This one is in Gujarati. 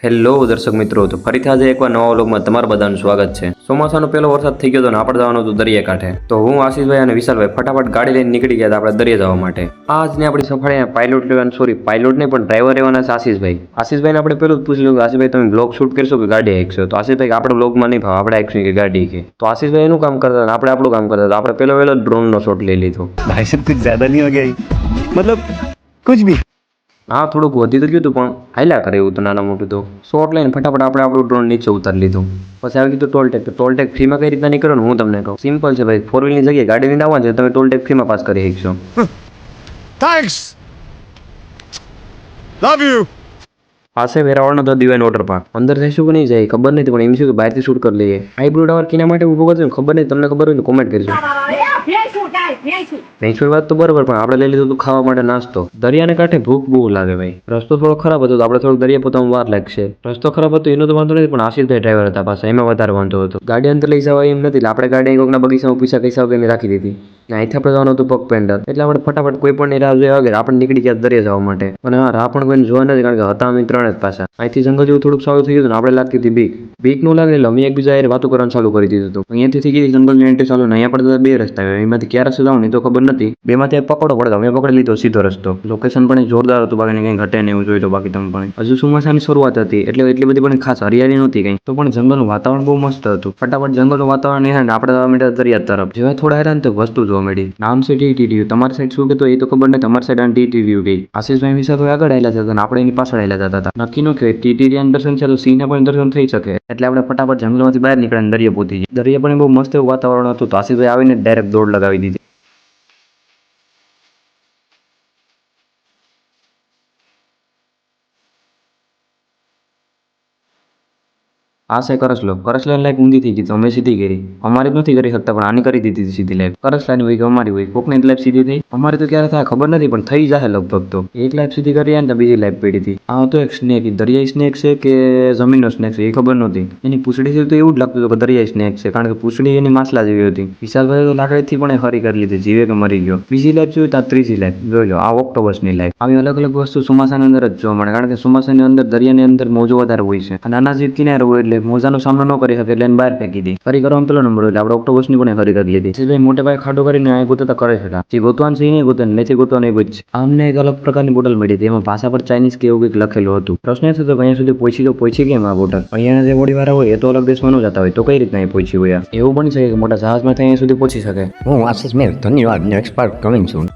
હેલો દર્શક મિત્રો, તો ફરીથી આજે એકવાર નવા વ્લોગમાં તમારા બધાનું સ્વાગત છે. ચોમાસાનો પહેલો વરસાદ થઈ ગયો હતો ને આપણે જવાનું હતું દરિયાકાંઠે. તો હું આશીષભાઈ અને વિશાલભાઈ ફટાફટ ગાડી લઈને નીકળી ગયા હતા આપણે દરિયા જવા માટે. આજની આપણી સફળતા પાયલોટ લેવાનું, પાયલોટ નહીં પણ ડ્રાઈવર રહેવાના છે આશીષભાઈ. આશીષભાઈને આપણે પેલું જ પૂછ્યું કે આશીષભાઈ તમે બ્લોગ શૂટ કરશો કે ગાડી હાંકશો? તો આશીષભાઈ આપણે બ્લોગમાં નહીં ભાવ, આપણે હાંકશું કે ગાડી કે. તો આશીષભાઈ એનું કામ કરતા હતા, આપણે આપણું કામ કરતા હતા. આપણે પહેલો ડ્રોનનો શોટ લઈ લીધો. भाई साहब कुछ ज्यादा नहीं हो गया मतलब कुछ भी હા, થોડુંક વધી તો ગયું હતું પણ હાલ્યા કરે એવું તો નાના મોટું તો. શોટ લઈને ફટાફટ આપણે આપણું ડ્રોન નીચે ઉતારી લીધું. પછી આવી ગયું ટોલ ટેક. તો ટોલ ટેક ફ્રીમાં કઈ રીતના નહીં કરો ને હું તમને કહું. સિમ્પલ છે ભાઈ, 4 વ્હીલની જગ્યાએ ગાડી લઈને આવવાનું છે, તમે ટોલ ટેક ફ્રીમાં પાસ કરી શકશો. थैंक्स लव यू પાસે વેરાવળનો ધ ડિવાઇન વોટર પાર્ક. અંદર જઈશું કે નહીં જાય ખબર નથી, પણ એમ છે કે બહારથી શૂટ કરી લઈએ. હાઈબ્રુડ ટાવર કિના માટે ઊભો કરજો ને ખબર નહીં, તમને ખબર હોય ને કોમેન્ટ કરજો. નહીં વાત તો બરોબર, પણ આપણે લઈ લીધું હતું ખાવા માટે નાસ્તો. દરિયાને કાંઠે ભૂખ બહુ લાગે ભાઈ. રસ્તો થોડો ખરાબ હતો તો આપણે થોડુંક દરિયા પોતામાં વાર લાગશે. રસ્તો ખરાબ હતો એનો તો વાંધો નથી, પણ આશીષભાઈ ડ્રાઈવર હતા પાસે, એમાં વધારે વાંધો હતો. ગાડી અંદર લઈ જવા એમ નથી, એટલે આપણે ગાડી કોઈકના બગીચામાં પૈસા કૈસા વગેરે રાખી દીધી. અહીંથી આપણે જવાનું હતું પગ પેન્ડર, એટલે આપણે ફટાફટ કોઈ પણ રાહ જોયા વગર આપણે નીકળી ગયા દરિયા જવા માટે. અને હા, રાહ પણ કોઈને જોવા નથી, કારણ કે હતા અમે 3 જ પાછા. અહીંથી જંગલ જેવું થોડુંક સારું થઈ ગયું, આપણે લાગતી હતી બીક નું લાગે, એટલે અમે એકબીજા યાર વાતો કરવાનું ચાલુ કરી દીધું હતું. અહીંયાથી થઈ ગઈ જંગલની એન્ટ્રી ચાલુ, અહીંયા પણ 2 રસ્તા આવ્યા, એમાંથી ક્યાં રસ્તે જવાનું એ તો ખબર નથી. બેમાંથી એક પકડો પડે, અમે પકડી લીધો સીધો રસ્તો. લોકેશન પણ જોરદાર હતું, બાકી કંઈ ઘટે ને એવું જોયું તો બાકી તમે પણ. હજુ ચોમાસાની શરૂઆત હતી એટલે એટલી બધી પણ ખાસ હરિયાળી નહોતી કંઈ, તો પણ જંગલનું વાતાવરણ બહુ મસ્ત હતું. ફટાફટ જંગલનું વાતાવરણ એ આપણે જવા માંડ્યા દરિયા તરફ. જેવા થોડા હેરાન તો વસ્તુ જોવા મળી. નામ છે ટીટીડીયુ. તમારી સાઈડ શું કહેતો એ તો ખબર નહીં, તમારી સાઈડ ટીટીડીયુ ગઈ. આશીષભાઈ વિશે તો આગળ આવેલા હતા અને આપણે એની પાછળ આવેલા જતા હતા. નક્કી નો કે ટીટીડીયુ દર્શન છે તો સિંહના પણ દર્શન થઈ શકે, એટલે આપણે ફટાફટ જંગલમાંથી બહાર નીકળીને દરિયા પહોંચી ગયા. દરિયા પણ બહુ મસ્ત એવું વાતાવરણ હતું, તો આશીષભાઈ આવીને ડાયરેક્ટ દોડ લગાવી દીધી. આ છે કરસલો. કરસલાની લાઈફ ઊંધી થઈ ગઈ તો અમે સીધી કરી. અમારી જ નથી કરી શકતા, પણ આની કરી દીધી સીધી લાઈફ. કરસલાની હોય કે અમારી હોય, કોકની લાઈફ સીધી થઈ. અમારી તો ક્યારે થાય ખબર નથી, પણ થઈ જાય લગભગ. તો એક લાઈફ સીધી કરી ને બીજી લાઈફ પડી હતી. આ તો એક સ્નેક, દરિયાઈ સ્નેક છે કે જમીનનો સ્નેક છે એ ખબર નહોતી. એની પૂંછડી છે તો એવું જ લાગતું હતું કે દરિયાઈ સ્નેક છે, કારણ કે પૂંછડી એની માછલા જેવી હતી. વિશાલભાઈ તો લાકડીથી પણ હરી કરી લીધી, જીવે કે મરી ગયો. બીજી લાઈફ જોયું ત્યાં ત્રીજી લાઈફ જોઈ લો. આ ઓક્ટોબસની લાઈફ. આવી અલગ અલગ વસ્તુ ચોમાસાની અંદર જ જોવા મળે, કારણ કે ચોમાસાની અંદર દરિયાની અંદર મોજો વધારે હોય છે. અને નાના જીવ કિનારે હોય એટલે મોજાનો સામનો ન કરી શકે, એટલે એને બહાર ફેંકી દી. ફરી કરવામાં પેલો નંબર એટલે આપણે ઓક્ટોબસની પણ ફરી કરી લીધી. ભાઈ મોટે ભાઈ ખાડો કરીને આ ગોતતા કરે છે. જે ગોતવાનું છે એ નહીં ગોતે, નથી ગોતવાનું એ ગોત છે. અમને એક અલગ પ્રકારની બોટલ મળી હતી, એમાં ભાષા પર ચાઇનીઝ કે એવું કંઈક લખેલું હતું. પ્રશ્ન એ થતો કે અહીંયા સુધી પહોંચી કેમ આ બોટલ? અહીંયાના જે બોડીવાળા હોય એ તો અલગ દેશમાં ન જતા હોય, તો કઈ રીતના એ પહોંચી હોય? એવું બની શકે કે મોટા જહાજમાં અહીંયા સુધી પહોંચી શકે. હું આશીષ મેર, ધન્યવાદ. નેક્સ્ટ પાર્ટ કમિંગ સૂન.